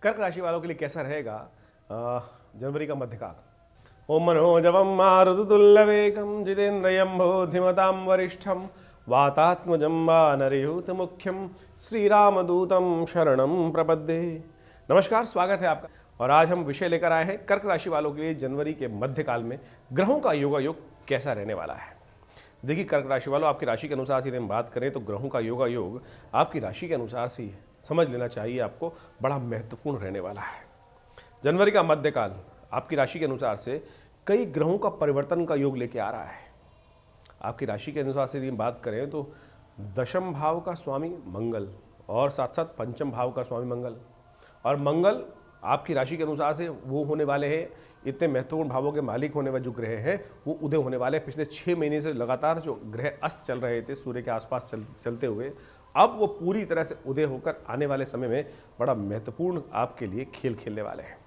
कर्क राशि वालों के लिए कैसा रहेगा जनवरी का मध्यकाल। ओम मनोजवम मारुतुल्यवेगम जितेन्द्रियं बुद्धिमतां वरिष्ठम वातात्मजं वानरयूथ मुख्यम श्री रामदूतम शरणं प्रपद्ये। नमस्कार, स्वागत है आपका। और आज हम विषय लेकर आए हैं कर्क राशि वालों के लिए जनवरी के मध्यकाल में ग्रहों का योगायोग कैसा रहने वाला है। देखिए कर्क राशि वालों, आपकी राशि के अनुसार से यदि हम बात करें तो ग्रहों का योगायोग आपकी राशि के अनुसार से समझ लेना चाहिए, आपको बड़ा महत्वपूर्ण रहने वाला है। जनवरी का मध्यकाल आपकी राशि के अनुसार से कई ग्रहों का परिवर्तन का योग लेके आ रहा है। आपकी राशि के अनुसार से यदि हम बात करें तो दशम भाव का स्वामी मंगल और साथ साथ पंचम भाव का स्वामी मंगल, और मंगल आपकी राशि के अनुसार से वो होने वाले हैं, इतने महत्वपूर्ण भावों के मालिक होने वाले जो ग्रह हैं वो उदय होने वाले हैं। पिछले 6 महीने से लगातार जो ग्रह अस्त चल रहे थे सूर्य के आसपास चलते हुए, अब वो पूरी तरह से उदय होकर आने वाले समय में बड़ा महत्वपूर्ण आपके लिए खेल खेलने वाले हैं।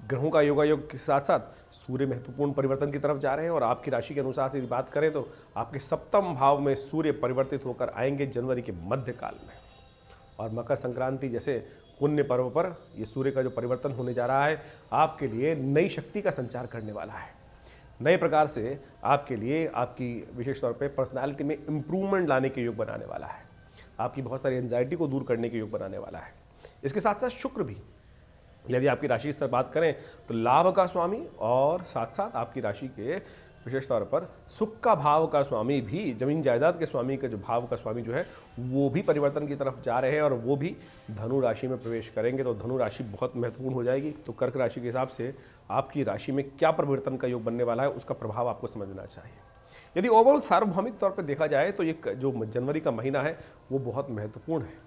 ग्रहों का योगायोग के साथ साथ सूर्य महत्वपूर्ण परिवर्तन की तरफ जा रहे हैं, और आपकी राशि के अनुसार से यदि बात करें तो आपके सप्तम भाव में सूर्य परिवर्तित होकर आएंगे जनवरी के मध्यकाल में। और मकर संक्रांति जैसे पुण्य पर्व पर ये सूर्य का जो परिवर्तन होने जा रहा है आपके लिए नई शक्ति का संचार करने वाला है। नए प्रकार से आपके लिए आपकी विशेष तौर पे पर्सनालिटी में इम्प्रूवमेंट लाने के योग बनाने वाला है, आपकी बहुत सारी एंजाइटी को दूर करने के योग बनाने वाला है। इसके साथ साथ शुक्र भी, यदि आपकी राशि से बात करें तो लाभ का स्वामी और साथ साथ आपकी राशि के विशेष तौर पर सुख का भाव का स्वामी भी, जमीन जायदाद के स्वामी का जो भाव का स्वामी जो है वो भी परिवर्तन की तरफ जा रहे हैं, और वो भी धनु राशि में प्रवेश करेंगे। तो धनु राशि बहुत महत्वपूर्ण हो जाएगी। तो कर्क राशि के हिसाब से आपकी राशि में क्या परिवर्तन का योग बनने वाला है उसका प्रभाव आपको समझना चाहिए। यदि ओवरऑल सार्वभौमिक तौर पर देखा जाए तो ये जो जनवरी का महीना है वो बहुत महत्वपूर्ण है।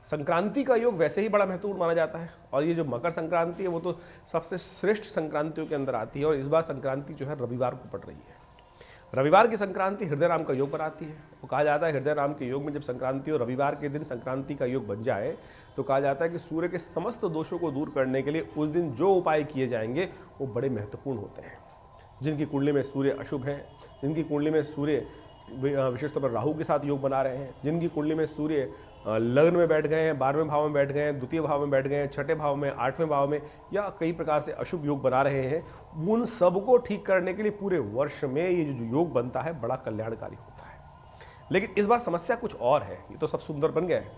संक्रांति का योग वैसे ही बड़ा महत्वपूर्ण माना जाता है, और ये जो मकर संक्रांति है वो तो सबसे श्रेष्ठ संक्रांतियों के अंदर आती है, और इस बार संक्रांति जो है रविवार को पड़ रही है। रविवार की संक्रांति हृदय राम का योग बनाती है। वो कहा जाता है हृदय राम के योग में जब संक्रांति और रविवार के दिन संक्रांति का योग बन जाए तो कहा जाता है कि सूर्य के समस्त दोषों को दूर करने के लिए उस दिन जो उपाय किए जाएंगे वो बड़े महत्वपूर्ण होते हैं। जिनकी कुंडली में सूर्य अशुभ है, जिनकी कुंडली में सूर्य विशेष तौर पर राहु के साथ योग बना रहे हैं, जिनकी कुंडली में सूर्य लग्न में बैठ गए हैं, 12वें भाव में बैठ गए हैं, द्वितीय भाव में बैठ गए हैं, छठे भाव में, 8वें भाव में, या कई प्रकार से अशुभ योग बना रहे हैं, उन सबको ठीक करने के लिए पूरे वर्ष में ये जो योग बनता है बड़ा कल्याणकारी होता है। लेकिन इस बार समस्या कुछ और है। ये तो सब सुंदर बन गया है,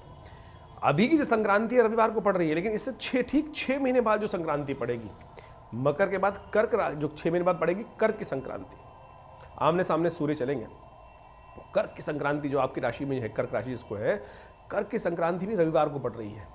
अभी की जो संक्रांति है रविवार को पड़ रही है, लेकिन इससे ठीक 6 महीने बाद जो संक्रांति पड़ेगी मकर के बाद, कर्क जो 6 महीने बाद पड़ेगी कर्क की संक्रांति, आमने सामने सूर्य चलेंगे। कर्क की संक्रांति जो आपकी राशि में है, कर्क राशि जिसको है, कर्क की संक्रांति भी रविवार को पड़ रही है।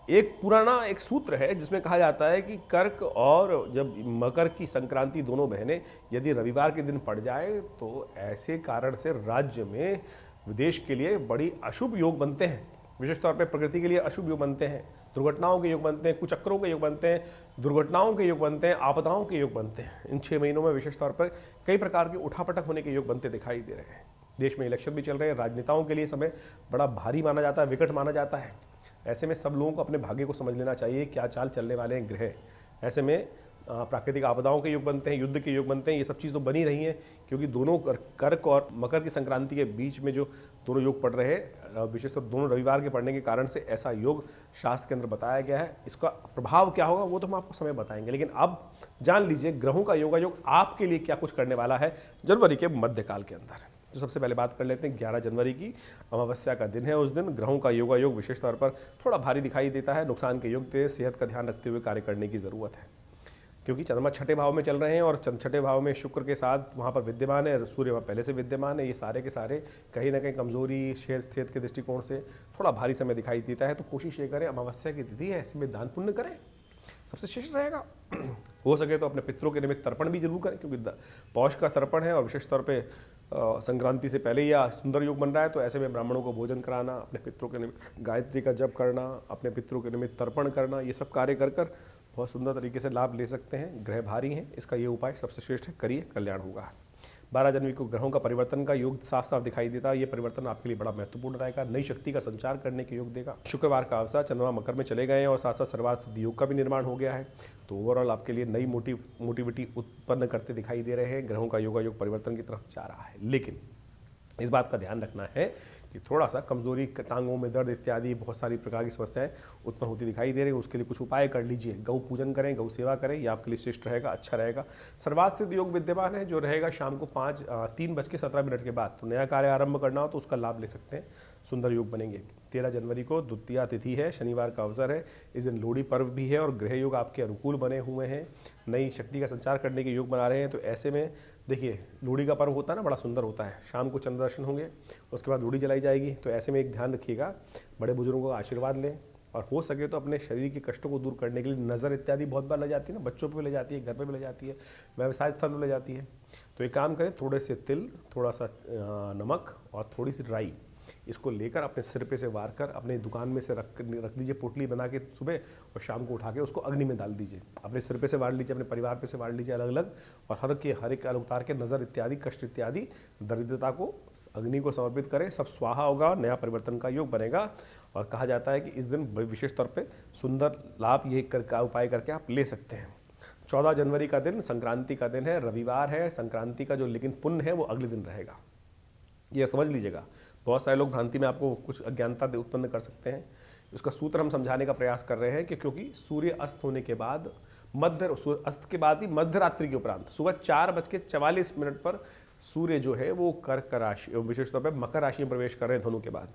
एक पुराना एक सूत्र है जिसमें कहा जाता है कि कर्क और जब मकर की संक्रांति दोनों बहनें यदि रविवार के दिन पड़ जाए तो ऐसे कारण से राज्य में विदेश के लिए बड़ी अशुभ योग बनते हैं। विशेष तौर पर प्रकृति के लिए अशुभ योग बनते हैं, दुर्घटनाओं के योग बनते हैं, कुचक्रों के योग बनते हैं, दुर्घटनाओं के योग बनते हैं, आपदाओं के योग बनते हैं। इन 6 महीनों में विशेष तौर पर कई प्रकार के उठापटक होने के योग बनते दिखाई दे रहे हैं। देश में इलेक्शन भी चल रहे हैं, राजनेताओं के लिए समय बड़ा भारी माना जाता है, विकट माना जाता है। ऐसे में सब लोगों को अपने भाग्य को समझ लेना चाहिए, क्या चाल चलने वाले हैं ग्रह। ऐसे में प्राकृतिक आपदाओं के योग बनते हैं, युद्ध के योग बनते हैं, ये सब चीज़ तो बनी रही हैं, क्योंकि दोनों कर्क और मकर की संक्रांति के बीच में जो दोनों योग पड़ रहे हैं, विशेषतः दोनों रविवार के पड़ने के कारण से ऐसा योग शास्त्र के अंदर बताया गया है। इसका प्रभाव क्या होगा वो तो हम आपको समय बताएंगे, लेकिन अब जान लीजिए ग्रहों का योगायोग आपके लिए क्या कुछ करने वाला है जनवरी के मध्यकाल के अंदर। तो सबसे पहले बात कर लेते हैं 11 जनवरी की, अमावस्या का दिन है। उस दिन ग्रहों का योगायोग विशेष तौर पर थोड़ा भारी दिखाई देता है, नुकसान के योग थे, सेहत का ध्यान रखते हुए कार्य करने की ज़रूरत है, क्योंकि चंद्रमा छठे भाव में चल रहे हैं और छठे भाव में शुक्र के साथ वहाँ पर विद्यमान है, सूर्य वहाँ पहले से विद्यमान है। ये सारे के सारे कहीं ना कहीं कमजोरी सेहत के दृष्टिकोण से थोड़ा भारी समय दिखाई देता है। तो कोशिश ये करें, अमावस्या की तिथि है, ऐसे में दान पुण्य करें, सबसे श्रेष्ठ रहेगा। हो सके तो अपने पितरों के निमित्त तर्पण भी जरूर करें, क्योंकि पौष का तर्पण है और विशेष तौर पे संक्रांति से पहले या सुंदर योग बन रहा है। तो ऐसे में ब्राह्मणों को भोजन कराना, अपने पितरों के निमित्त गायत्री का जप करना, अपने पितरों के निमित्त तर्पण करना, ये सब कार्य कर बहुत सुंदर तरीके से लाभ ले सकते हैं। ग्रह भारी हैं, इसका ये उपाय सबसे श्रेष्ठ है, करिए, कल्याण होगा। 12 जनवरी को ग्रहों का परिवर्तन का योग साफ साफ दिखाई देता है। ये परिवर्तन आपके लिए बड़ा महत्वपूर्ण रहेगा, नई शक्ति का संचार करने के योग देगा। शुक्रवार का अवसर, चंद्रमा मकर में चले गए हैं और साथ साथ सर्वार्थ सिद्धि योग का भी निर्माण हो गया है। तो ओवरऑल आपके लिए नई मोटिविटी उत्पन्न करते दिखाई दे रहे हैं। ग्रहों का योगायोग परिवर्तन की तरफ जा रहा है, लेकिन इस बात का ध्यान रखना है कि थोड़ा सा कमजोरी, टांगों में दर्द इत्यादि बहुत सारी प्रकार की समस्याएं उत्पन्न होती दिखाई दे रही है। उसके लिए कुछ उपाय कर लीजिए, गौ पूजन करें, गौ सेवा करें, ये आपके लिए श्रेष्ठ रहेगा, अच्छा रहेगा। सर्वात सिद्ध योग विद्यमान है जो रहेगा शाम को 3:17 के बाद। तो नया कार्य आरंभ करना हो तो उसका लाभ ले सकते हैं, सुंदर योग बनेंगे। 13 जनवरी को द्वितीया तिथि है, शनिवार का अवसर है। इस दिन लोहड़ी पर्व भी है और ग्रह योग आपके अनुकूल बने हुए हैं, नई शक्ति का संचार करने के योग बना रहे हैं। तो ऐसे में देखिए, लोहड़ी का पर्व होता है ना, बड़ा सुंदर होता है। शाम को चंद्र दर्शन होंगे, उसके बाद लोहड़ी जलाई जाएगी। तो ऐसे में एक ध्यान रखिएगा, बड़े बुजुर्गों का आशीर्वाद लें और हो सके तो अपने शरीर के कष्टों को दूर करने के लिए, नज़र इत्यादि बहुत बार लग जाती है ना, बच्चों पे भी ले जाती है, घर पे भी ले जाती है, व्यवसाय स्थल में ले जाती है। तो एक काम करें, थोड़े से तिल, थोड़ा सा नमक और थोड़ी सी राई, इसको लेकर अपने सिर पे से वार कर अपने दुकान में से रख दीजिए, पोटली बना के सुबह, और शाम को उठा के उसको अग्नि में डाल दीजिए। अपने सिर पे से वार लीजिए, अपने परिवार पे से वार लीजिए अलग अलग, और हर एक उतार के नज़र इत्यादि, कष्ट इत्यादि, दरिद्रता को अग्नि को समर्पित करें। सब स्वाहा होगा, नया परिवर्तन का योग बनेगा। और कहा जाता है कि इस दिन विशेष तौर पर सुंदर लाभ ये उपाय करके आप ले सकते हैं। 14 जनवरी का दिन संक्रांति का दिन है, रविवार है। संक्रांति का जो लेकिन पुण्य है वो अगले दिन रहेगा, ये समझ लीजिएगा। बहुत सारे लोग भ्रांति में आपको कुछ अज्ञानता उत्पन्न कर सकते हैं। उसका सूत्र हम समझाने का प्रयास कर रहे हैं कि क्योंकि सूर्य अस्त होने के बाद, सूर्य अस्त के बाद ही मध्य रात्रि के उपरांत सुबह 4:44 पर सूर्य जो है वो कर्क राशि, विशेष तौर पर मकर राशि में प्रवेश कर रहे हैं धनु के बाद।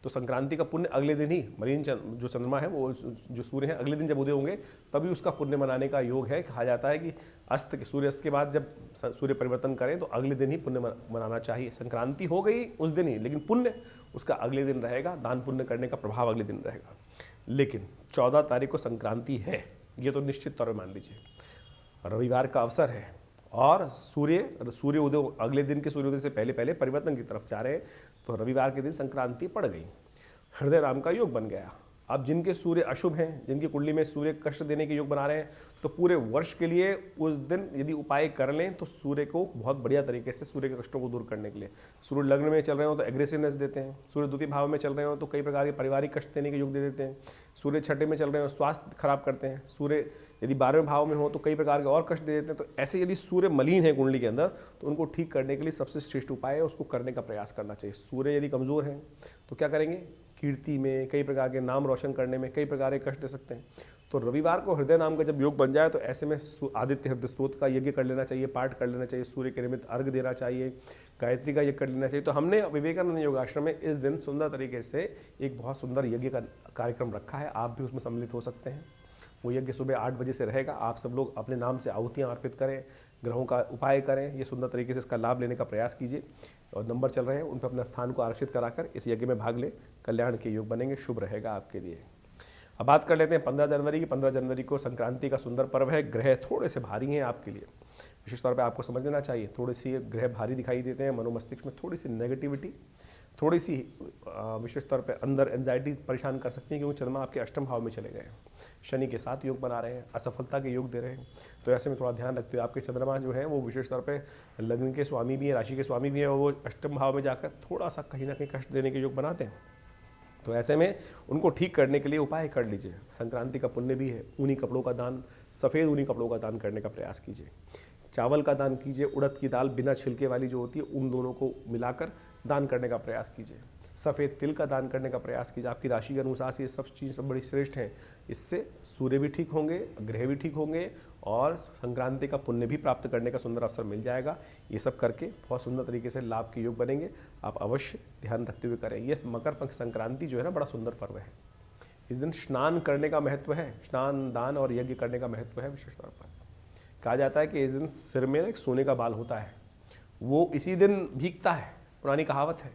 तो संक्रांति का पुण्य अगले दिन ही, मरीन जो चंद्रमा है वो जो सूर्य है अगले दिन जब उदय होंगे तभी उसका पुण्य मनाने का योग है। कहा जाता है कि सूर्यास्त के बाद जब सूर्य परिवर्तन करें तो अगले दिन ही पुण्य मनाना चाहिए। संक्रांति हो गई उस दिन ही, लेकिन पुण्य उसका अगले दिन रहेगा, दान पुण्य करने का प्रभाव अगले दिन रहेगा। लेकिन 14 तारीख को संक्रांति है, ये तो निश्चित तौर पर मान लीजिए, रविवार का अवसर है और सूर्य उदय अगले दिन के सूर्योदय से पहले पहले परिवर्तन की तरफ जा रहे हैं। तो रविवार के दिन संक्रांति पड़ गई, हृदय राम का योग बन गया। अब जिनके सूर्य अशुभ हैं, जिनकी कुंडली में सूर्य कष्ट देने के योग बना रहे हैं, तो पूरे वर्ष के लिए उस दिन यदि उपाय कर लें तो सूर्य को बहुत बढ़िया तरीके से, सूर्य के कष्टों को दूर करने के लिए, सूर्य लग्न में चल रहे हो तो एग्रेसिवनेस देते हैं, सूर्य द्वितीय भाव में चल रहे हो तो कई प्रकार के पारिवारिक कष्ट देने के योग दे देते हैं, सूर्य छठे में चल रहे हो स्वास्थ्य खराब करते हैं, सूर्य यदि 12वें भाव में हो तो कई प्रकार के और कष्ट दे देते हैं। तो ऐसे यदि सूर्य मलिन है कुंडली के अंदर तो उनको ठीक करने के लिए सबसे श्रेष्ठ उपाय है उसको करने का प्रयास करना चाहिए। सूर्य यदि कमज़ोर है तो क्या करेंगे, कीर्ति में, कई प्रकार के नाम रोशन करने में कई प्रकार के कष्ट दे सकते हैं। तो रविवार को हृदय नाम का जब योग बन जाए तो ऐसे में आदित्य हृदय स्तोत्र का यज्ञ कर लेना चाहिए, पाठ कर लेना चाहिए, सूर्य के निमित्त अर्घ देना चाहिए, गायत्री का यज्ञ कर लेना चाहिए। तो हमने विवेकानंद योगाश्रम में इस दिन सुंदर तरीके से एक बहुत सुंदर यज्ञ का कार्यक्रम रखा है, आप भी उसमें सम्मिलित हो सकते हैं। वो यज्ञ सुबह 8 बजे से रहेगा। आप सब लोग अपने नाम से आहुतियाँ अर्पित करें, ग्रहों का उपाय करें, ये सुंदर तरीके से इसका लाभ लेने का प्रयास कीजिए। और नंबर चल रहे हैं उन पर अपना स्थान को आरक्षित कराकर इस यज्ञ में भाग लें, कल्याण के योग बनेंगे, शुभ रहेगा आपके लिए। अब बात कर लेते हैं 15 जनवरी की। 15 जनवरी को संक्रांति का सुंदर पर्व है। ग्रह थोड़े से भारी हैं आपके लिए, विशेष तौर पे आपको समझ लेना चाहिए। थोड़ी सी ग्रह भारी दिखाई देते हैं, मनोमस्तिष्क में थोड़ी सी नेगेटिविटी, थोड़ी सी विशेष तौर पे अंदर एंजाइटी परेशान कर सकती है, क्योंकि चंद्रमा आपके अष्टम भाव में चले गए हैं, शनि के साथ योग बना रहे हैं, असफलता के योग दे रहे हैं। तो ऐसे में थोड़ा ध्यान रखते हुए, आपके चंद्रमा जो है वो विशेष तौर पे लग्न के स्वामी भी हैं, राशि के स्वामी भी हैं, और वो अष्टम भाव में जाकर थोड़ा सा कहीं ना कहीं कष्ट देने के योग बनाते हैं। तो ऐसे में उनको ठीक करने के लिए उपाय कर लीजिए। संक्रांति का पुण्य भी है, ऊनी कपड़ों का दान, सफ़ेद ऊनी कपड़ों का दान करने का प्रयास कीजिए। चावल का दान कीजिए, उड़द की दाल बिना छिलके वाली जो होती है उन दोनों को मिलाकर दान करने का प्रयास कीजिए। सफ़ेद तिल का दान करने का प्रयास कीजिए। आपकी राशि के अनुसार से ये सब चीज़ सब बड़ी श्रेष्ठ हैं। इससे सूर्य भी ठीक होंगे, ग्रह भी ठीक होंगे और संक्रांति का पुण्य भी प्राप्त करने का सुंदर अवसर मिल जाएगा। ये सब करके बहुत सुंदर तरीके से लाभ के योग बनेंगे। आप अवश्य ध्यान रखते हुए करें। ये मकर संक्रांति जो है ना, बड़ा सुंदर पर्व है। इस दिन स्नान करने का महत्व है, स्नान दान और यज्ञ करने का महत्व है। विशेष तौर पर कहा जाता है कि इस दिन सिर में एक सोने का बाल होता है, वो इसी दिन भीगता है, पुरानी कहावत है।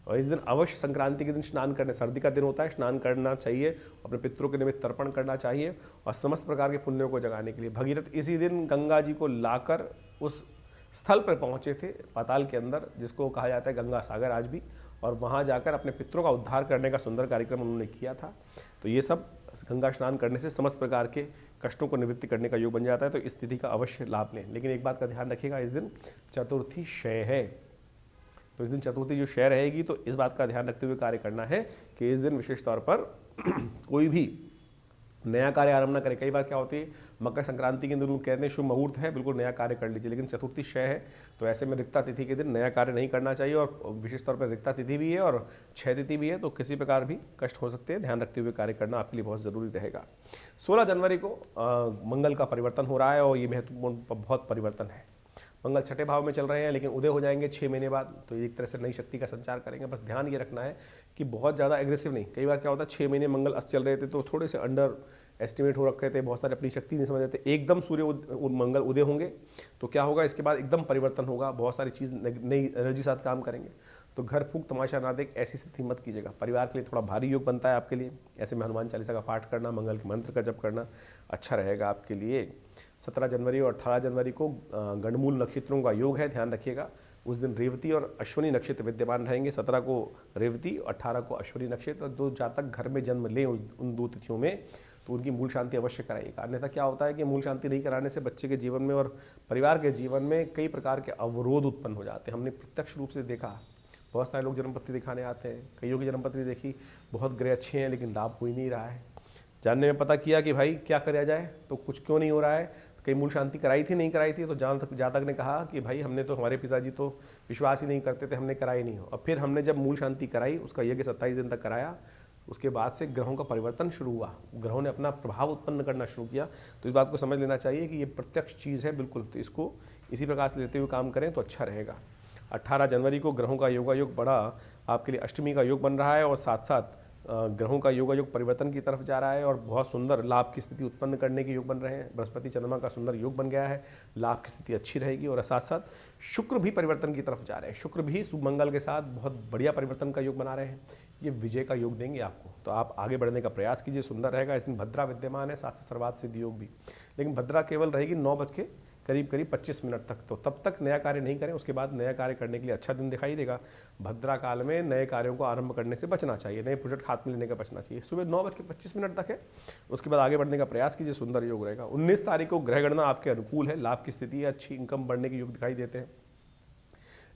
और इस दिन अवश्य संक्रांति के दिन स्नान करने, सर्दी का दिन होता है, स्नान करना चाहिए, अपने पितरों के निमित्त तर्पण करना चाहिए और समस्त प्रकार के पुण्यों को जगाने के लिए भगीरथ इसी दिन गंगा जी को लाकर उस स्थल पर पहुँचे थे पाताल के अंदर, जिसको कहा जाता है गंगा सागर आज भी, और वहाँ जाकर अपने पितरों का उद्धार करने का सुंदर कार्यक्रम उन्होंने किया था। तो ये सब गंगा स्नान करने से समस्त प्रकार के कष्टों को निवृत्ति करने का योग बन जाता है। तो इस तिथि का अवश्य लाभ लें। लेकिन एक बात का ध्यान रखिएगा, इस दिन चतुर्थी क्षय है। तो इस दिन चतुर्थी जो क्षय रहेगी, तो इस बात का ध्यान रखते हुए कार्य करना है कि इस दिन विशेष तौर पर कोई भी नया कार्य आरंभ ना करें। कई बार क्या होती है, मकर संक्रांति के दिन लोग कहते हैं शुभ मुहूर्त है, बिल्कुल नया कार्य कर लीजिए, लेकिन चतुर्थी क्षय है, तो ऐसे में रिक्ता तिथि के दिन नया कार्य नहीं करना चाहिए। और विशेष तौर पर रिक्ता तिथि भी है और क्षय तिथि भी है, तो किसी प्रकार भी कष्ट हो सकते हैं, ध्यान रखते हुए कार्य करना आपके लिए बहुत ज़रूरी रहेगा। 16 जनवरी को मंगल का परिवर्तन हो रहा है और ये महत्वपूर्ण बहुत परिवर्तन है। मंगल छठे भाव में चल रहे हैं, लेकिन उदय हो जाएंगे 6 महीने बाद, तो एक तरह से नई शक्ति का संचार करेंगे। बस ध्यान ये रखना है कि बहुत ज़्यादा एग्रेसिव नहीं। कई बार क्या होता है, 6 महीने मंगल अस्त चल रहे थे तो थोड़े से अंडर एस्टिमेट हो रखे थे, बहुत सारे अपनी शक्ति नहीं समझ रहे थे। एकदम मंगल उदय होंगे तो क्या होगा, इसके बाद एकदम परिवर्तन होगा, बहुत सारी चीज़ नई एनर्जी साथ काम करेंगे। तो घर फूंक तमाशा ना देख, ऐसी स्थिति मत कीजिएगा। परिवार के लिए थोड़ा भारी योग बनता है आपके लिए, ऐसे में हनुमान चालीसा का पाठ करना, मंगल के मंत्र का जप करना अच्छा रहेगा आपके लिए। 17 जनवरी और 18 जनवरी को गणमूल नक्षत्रों का योग है, ध्यान रखिएगा। उस दिन रेवती और अश्विनी नक्षत्र विद्यमान रहेंगे। 17 को रेवती और 18 को अश्विनी नक्षत्र। जो जातक घर में जन्म लें उन 2 तिथियों में, तो उनकी मूल शांति अवश्य कराइएगा। अन्यथा क्या होता है कि मूल शांति नहीं कराने से बच्चे के जीवन में और परिवार के जीवन में कई प्रकार के अवरोध उत्पन्न हो जाते हैं। हमने प्रत्यक्ष रूप से देखा, बहुत सारे लोग जन्मपत्री दिखाने आते हैं, कईयों की जन्मपत्री देखी, बहुत ग्रह अच्छे हैं लेकिन लाभ हो ही नहीं रहा है। जानने में पता किया कि भाई क्या करा जाए, तो कुछ क्यों नहीं हो रहा है, कहीं मूल शांति कराई थी नहीं कराई थी, तो जातक ने कहा कि भाई हमने तो, हमारे पिताजी तो विश्वास ही नहीं करते थे, हमने कराई नहीं हो। और फिर हमने जब मूल शांति कराई, उसका यज्ञ 27 दिन तक कराया, उसके बाद से ग्रहों का परिवर्तन शुरू हुआ, ग्रहों ने अपना प्रभाव उत्पन्न करना शुरू किया। तो इस बात को समझ लेना चाहिए कि ये प्रत्यक्ष चीज़ है बिल्कुल, तो इसको इसी प्रकार से लेते हुए काम करें तो अच्छा रहेगा। 18 जनवरी को ग्रहों का योगायोग बड़ा आपके लिए अष्टमी का योग बन रहा है और साथ साथ ग्रहों का योगायोग परिवर्तन की तरफ जा रहा है और बहुत सुंदर लाभ की स्थिति उत्पन्न करने के योग बन रहे हैं। बृहस्पति चंद्रमा का सुंदर योग बन गया है, लाभ की स्थिति अच्छी रहेगी। और साथ साथ शुक्र भी परिवर्तन की तरफ जा रहे हैं, शुक्र भी शुभ मंगल के साथ बहुत बढ़िया परिवर्तन का योग बना रहे हैं। ये विजय का योग देंगे आपको, तो आप आगे बढ़ने का प्रयास कीजिए, सुंदर रहेगा। इस दिन भद्रा विद्यमान है, साथ साथ सर्वार्थ सिद्धि योग भी, लेकिन भद्रा केवल रहेगी 9 बज के करीब 25 मिनट तक, तो तब तक नया कार्य नहीं करें, उसके बाद नया कार्य करने के लिए अच्छा दिन दिखाई देगा। भद्रा काल में नए कार्यों को आरंभ करने से बचना चाहिए, नए प्रोजेक्ट हाथ में लेने का बचना चाहिए। सुबह 9:25 तक है, उसके बाद आगे बढ़ने का प्रयास कीजिए, सुंदर योग रहेगा। 19 तारीख को ग्रह गणना आपके अनुकूल है, लाभ की स्थिति है, अच्छी इनकम बढ़ने के योग दिखाई देते हैं,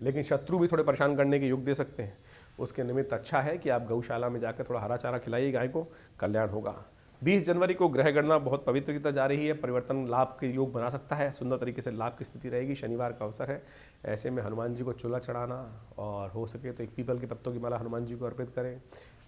लेकिन शत्रु भी थोड़े परेशान करने के योग दे सकते हैं। उसके निमित्त अच्छा है कि आप गौशाला में जाकर थोड़ा हरा चारा खिलाइए गाय को, कल्याण होगा। 20 जनवरी को ग्रह गणना बहुत पवित्र की तरह जा रही है, परिवर्तन लाभ के योग बना सकता है, सुंदर तरीके से लाभ की स्थिति रहेगी। शनिवार का अवसर है, ऐसे में हनुमान जी को चूल्हा चढ़ाना और हो सके तो एक पीपल के पत्तों की माला हनुमान जी को अर्पित करें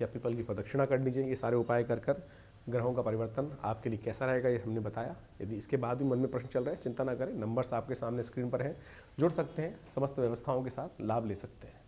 या पीपल की प्रदक्षिणा कर लीजिए। ये सारे उपाय कर ग्रहों का परिवर्तन आपके लिए कैसा रहेगा ये हमने बताया। यदि इसके बाद भी मन में प्रश्न चल रहे हैं, चिंता ना करें, नंबर्स आपके सामने स्क्रीन पर हैं, जुड़ सकते हैं, समस्त व्यवस्थाओं के साथ लाभ ले सकते हैं।